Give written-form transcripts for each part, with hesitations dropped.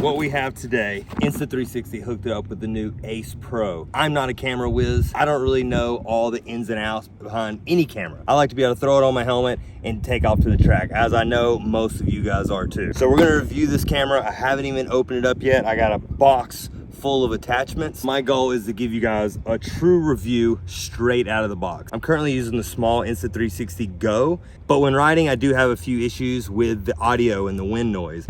What we have today, Insta360 hooked it up with the new ACE Pro. I'm not a camera whiz. I don't really know all the ins and outs behind any camera. I like to be able to throw it on my helmet and take off to the track, as I know most of you guys are too. So we're gonna review this camera. I haven't even opened it up yet. I got a box full of attachments. My goal is to give you guys a true review straight out of the box. I'm currently using the small Insta360 Go, but when riding, I do have a few issues with the audio and the wind noise.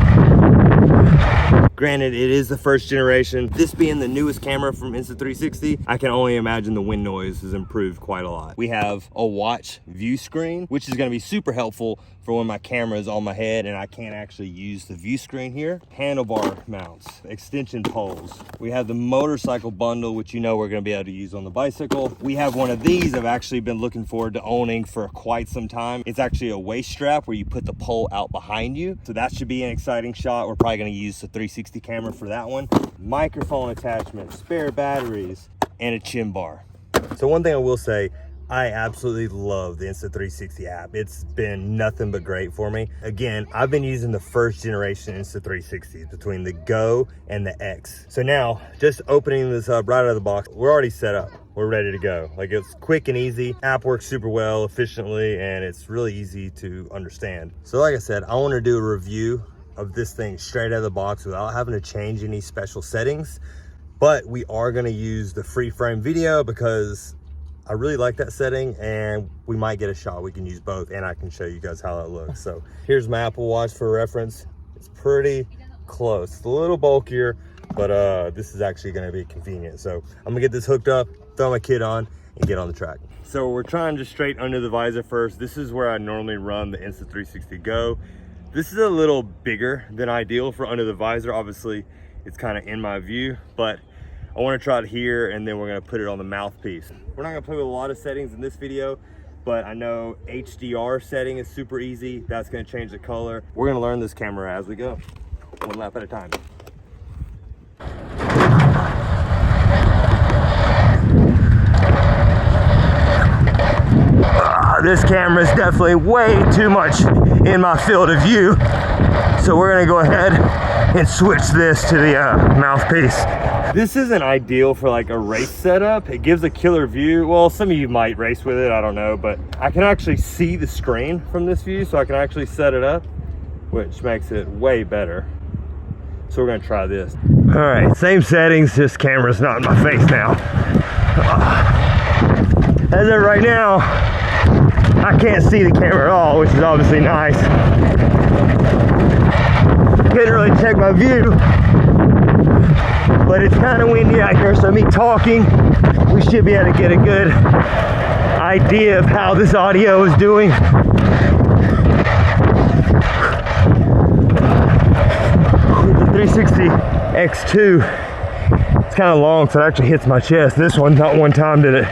Granted, it is the first generation. This being the newest camera from Insta360, I can only imagine the wind noise has improved quite a lot. We have a watch view screen, which is gonna be super helpful for when my camera is on my head and I can't actually use the view screen here. Handlebar mounts, extension poles. We have the motorcycle bundle, which you know we're gonna be able to use on the bicycle. We have one of these I've actually been looking forward to owning for quite some time. It's actually a waist strap where you put the pole out behind you. So that should be an exciting shot. We're probably gonna use the 360 camera for that one. Microphone attachment, spare batteries, and a chin bar. So one thing I will say, I absolutely love the Insta360 app. It's been nothing but great for me. Again, I've been using the first generation Insta360 between the Go and the X. So now, just opening this up right out of the box, we're already set up. We're ready to go. Like, it's quick and easy. App works super well, efficiently, and it's really easy to understand. So like I said, I want to do a review of this thing straight out of the box without having to change any special settings. But we are going to use the free frame video because I really like that setting, and we might get a shot. We can use both, and I can show you guys how that looks. So here's my Apple Watch for reference. It's pretty close. It's a little bulkier, but this is actually going to be convenient. So I'm gonna get this hooked up, throw my kit on, and get on the track. So we're trying just straight under the visor first. This is where I normally run the Insta360 Go. This is a little bigger than ideal for under the visor. Obviously, it's kind of in my view, but I want to try it here, and then we're going to put it on the mouthpiece. We're not going to play with a lot of settings in this video, but I know HDR setting is super easy. That's going to change the color. We're going to learn this camera as we go, one lap at a time. This camera is definitely way too much in my field of view, so we're going to go ahead and switch this to the mouthpiece. This isn't ideal for like a race setup. It gives a killer view. Well, some of you might race with it, I don't know, but I can actually see the screen from this view, so I can actually set it up, which makes it way better. So we're gonna try this. All right, same settings, this camera's not in my face now. As of right now, I can't see the camera at all, which is obviously nice. Couldn't really check my view, but it's kind of windy out here, so me talking, we should be able to get a good idea of how this audio is doing. The 360 X2, it's kind of long, so it actually hits my chest. This one, not one time did it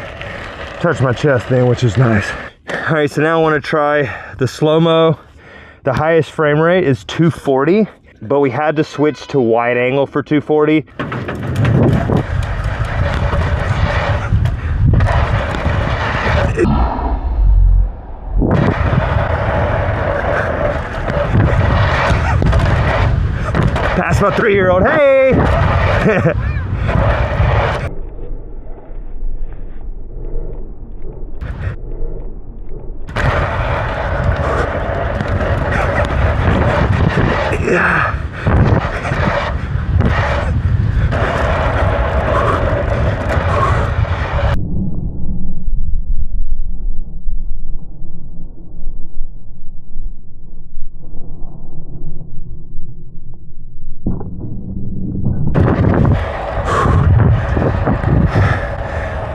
touch my chest then, which is nice. All right, so now I want to try the slow-mo. The highest frame rate is 240, but we had to switch to wide angle for 240. That's my 3-year-old, hey! Yeah.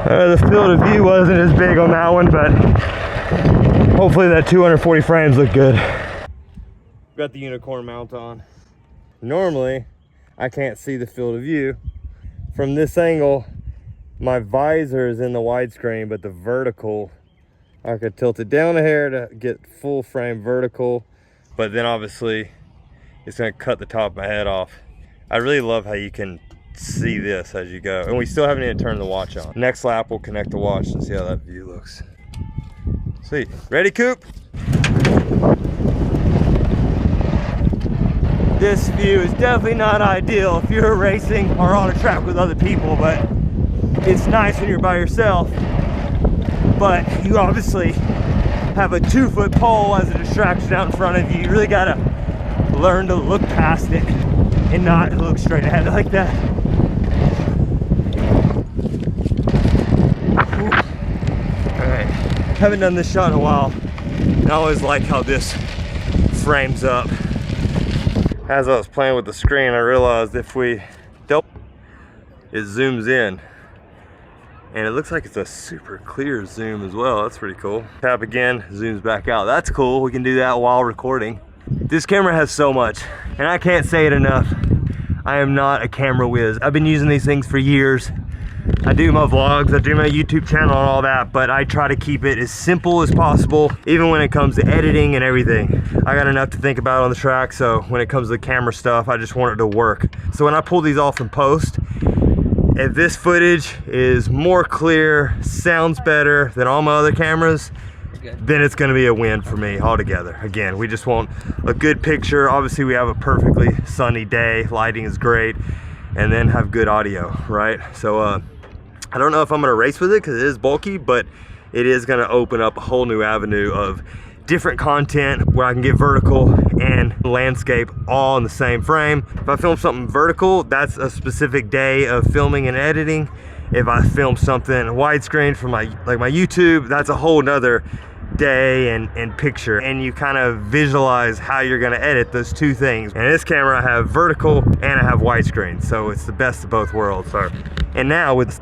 The field of view wasn't as big on that one, but hopefully that 240 frames look good. Got the unicorn mount on. Normally, I can't see the field of view. From this angle, my visor is in the widescreen, but the vertical, I could tilt it down a hair to get full frame vertical, but then obviously it's gonna cut the top of my head off. I really love how you can see this as you go, and we still haven't even turned the watch on. Next lap, we'll connect the watch and see how that view looks. Sweet. Ready, Coop? This view is definitely not ideal if you're racing or on a track with other people, but it's nice when you're by yourself. But you obviously have a 2-foot pole as a distraction out in front of you. You really gotta learn to look past it and not look straight ahead like that. All right, haven't done this shot in a while. And I always like how this frames up. As I was playing with the screen, I realized if we it zooms in. And it looks like it's a super clear zoom as well. That's pretty cool. Tap again, zooms back out. That's cool. We can do that while recording. This camera has so much, and I can't say it enough. I am not a camera whiz. I've been using these things for years. I do my vlogs, I do my YouTube channel and all that, but I try to keep it as simple as possible, even when it comes to editing and everything. I got enough to think about on the track, so when it comes to the camera stuff, I just want it to work. So when I pull these off in post, if this footage is more clear, sounds better than all my other cameras, then it's gonna be a win for me altogether. Again, we just want a good picture. Obviously we have a perfectly sunny day, lighting is great, and then have good audio, right? So I don't know if I'm gonna race with it because it is bulky, but it is gonna open up a whole new avenue of different content where I can get vertical and landscape all in the same frame. If I film something vertical, that's a specific day of filming and editing. If I film something widescreen for my YouTube, that's a whole nother day and picture. And you kind of visualize how you're gonna edit those two things. And this camera, I have vertical and I have widescreen. So it's the best of both worlds. So, and now with,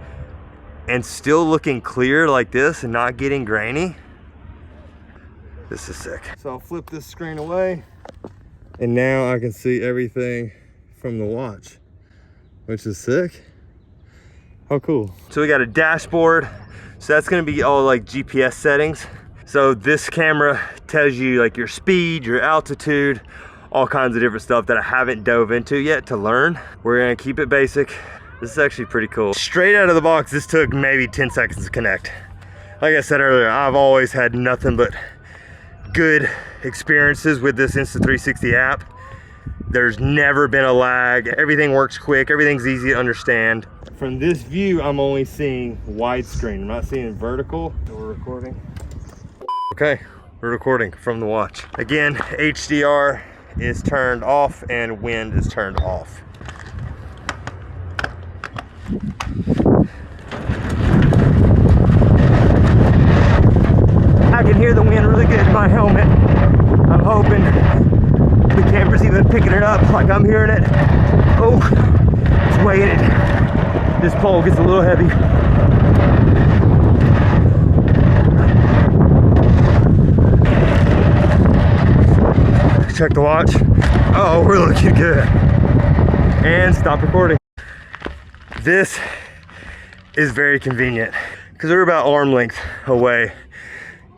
and still looking clear like this and not getting grainy, this is sick. So I'll flip this screen away and now I can see everything from the watch, which is sick. How cool. So we got a dashboard. So that's gonna be all like GPS settings. So this camera tells you like your speed, your altitude, all kinds of different stuff that I haven't dove into yet to learn. We're gonna keep it basic. This is actually pretty cool. Straight out of the box, this took maybe 10 seconds to connect. Like I said earlier, I've always had nothing but good experiences with this Insta360 app. There's never been a lag. Everything works quick. Everything's easy to understand. From this view, I'm only seeing widescreen. I'm not seeing vertical. So we're recording. Okay, we're recording from the watch. Again, HDR is turned off and wind is turned off. I can hear the wind really good in my helmet. I'm hoping the camera's even picking it up like I'm hearing it. Oh, it's weighted. This pole gets a little heavy. Check the watch. Oh, we're looking good. And stop recording. This is very convenient because we're about arm length away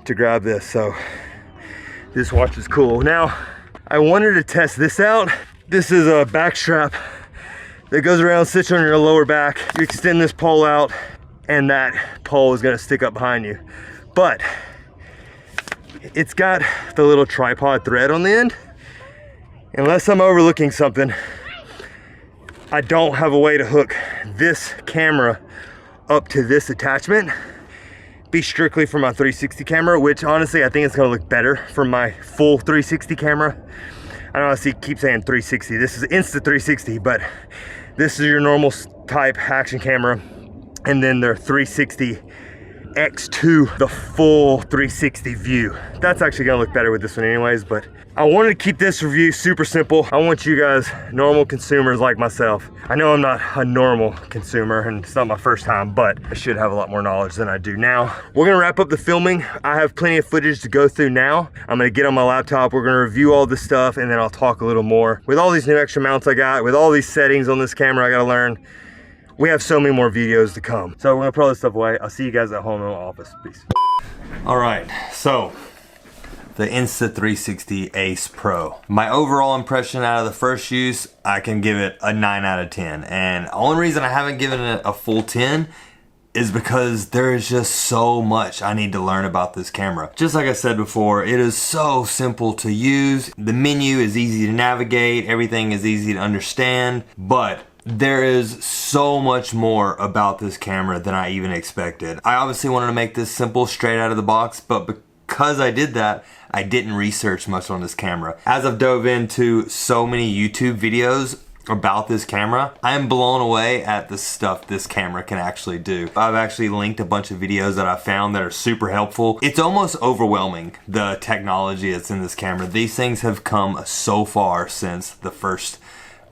to grab this, so this watch is cool. Now, I wanted to test this out. This is a back strap that goes around, sits on your lower back. You extend this pole out and that pole is gonna stick up behind you. But it's got the little tripod thread on the end. Unless I'm overlooking something, I don't have a way to hook this camera up to this attachment. Be strictly for my 360 camera, which honestly I think it's gonna look better for my full 360 camera. I know I keep saying 360. This is Insta360, but this is your normal type action camera, and then their 360 X2, the full 360 view. That's actually gonna look better with this one anyways, but I wanted to keep this review super simple. I want you guys, normal consumers like myself. I know I'm not a normal consumer and it's not my first time, but I should have a lot more knowledge than I do now. We're gonna wrap up the filming. I have plenty of footage to go through now. I'm gonna get on my laptop. We're gonna review all this stuff and then I'll talk a little more. With all these new extra mounts I got, with all these settings on this camera I gotta learn, we have so many more videos to come. So we're gonna put all this stuff away. I'll see you guys at home in my office. Peace. All right, so the Insta360 ACE Pro. My overall impression out of the first use, I can give it a 9 out of 10. And the only reason I haven't given it a full 10 is because there is just so much I need to learn about this camera. Just like I said before, it is so simple to use. The menu is easy to navigate, everything is easy to understand, but there is so much more about this camera than I even expected. I obviously wanted to make this simple, straight out of the box, but because I did that, I didn't research much on this camera. As I've dove into so many YouTube videos about this camera, I am blown away at the stuff this camera can actually do. I've actually linked a bunch of videos that I found that are super helpful. It's almost overwhelming, the technology that's in this camera. These things have come so far since the first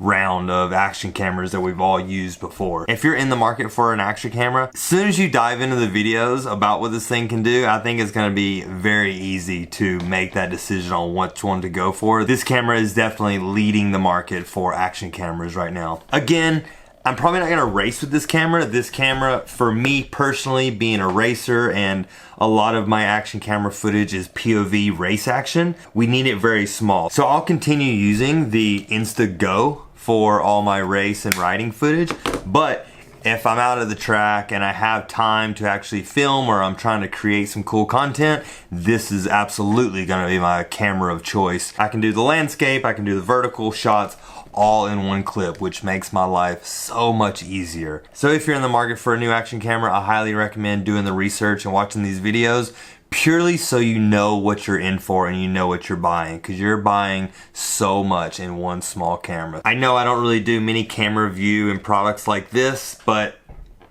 round of action cameras that we've all used before. If you're in the market for an action camera, as soon as you dive into the videos about what this thing can do, I think it's going to be very easy to make that decision on which one to go for. This camera is definitely leading the market for action cameras right now. Again, I'm probably not gonna race with this camera. This camera, for me personally, being a racer and a lot of my action camera footage is POV race action, we need it very small. So I'll continue using the Insta360 for all my race and riding footage, but if I'm out of the track and I have time to actually film or I'm trying to create some cool content, this is absolutely gonna be my camera of choice. I can do the landscape, I can do the vertical shots, all in one clip, which makes my life so much easier. So if you're in the market for a new action camera, I highly recommend doing the research and watching these videos, purely so you know what you're in for and you know what you're buying, because you're buying so much in one small camera. I know I don't really do many camera review and products like this, but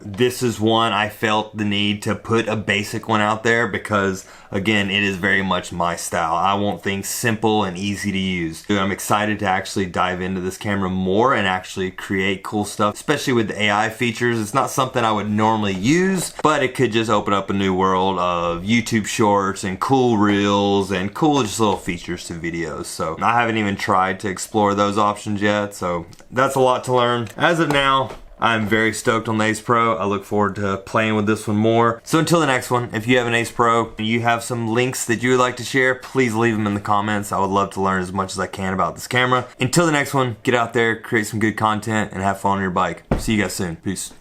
this is one I felt the need to put a basic one out there because, again, it is very much my style. I want things simple and easy to use. I'm excited to actually dive into this camera more and actually create cool stuff, especially with the AI features. It's not something I would normally use, but it could just open up a new world of YouTube shorts and cool reels and cool just little features to videos. So I haven't even tried to explore those options yet, so that's a lot to learn. As of now, I'm very stoked on the ACE Pro. I look forward to playing with this one more. So until the next one, if you have an ACE Pro and you have some links that you would like to share, please leave them in the comments. I would love to learn as much as I can about this camera. Until the next one, get out there, create some good content, and have fun on your bike. See you guys soon. Peace.